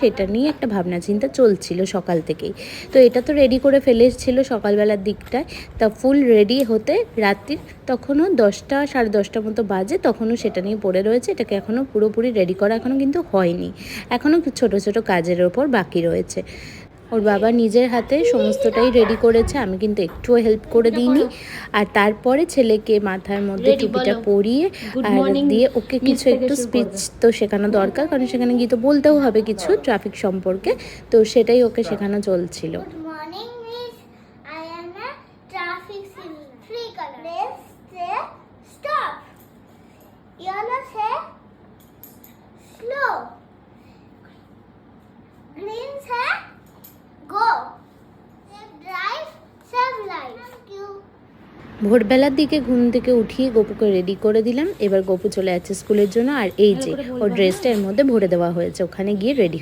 সেটা নিয়ে একটা ভাবনা চিন্তা চলছিল সকাল থেকেই। তো এটা তো রেডি করে ফেলেছিল সকালবেলার দিকটায়, তা ফুল রেডি হতে রাত্রির তখনও 10টা সাড়ে 10টার মতো বাজে, তখনও সেটা নিয়ে পড়ে রয়েছে। এটাকে এখনও পুরোপুরি রেডি করা এখনও কিন্তু হয়নি, এখনও ছোটো ছোটো কাজের ওপর বাকি রয়েছে। ওর বাবা নিজের হাতে সমস্তটাই রেডি করেছে, আমি কিন্তু একটুও হেল্প করে দিইনি। আর তারপরে ছেলেকে মাথার মধ্যে টুপিটা পরিয়ে আর দিয়ে ওকে কিছু একটু স্পিচ তো শেখানো দরকার, কারণ সেখানে গিয়ে তো বলতেও হবে কিছু ট্রাফিক সম্পর্কে, তো সেটাই ওকে শেখানো চলছিল। ভোরবেলার দিকে ঘুম থেকে উঠিয়ে গপুকে রেডি করে দিলাম। এবার গপু চলে যাচ্ছে স্কুলের জন্য। আর এই যে ওর ড্রেসটা এর মধ্যে ভরে দেওয়া হয়েছে, ওখানে গিয়ে রেডি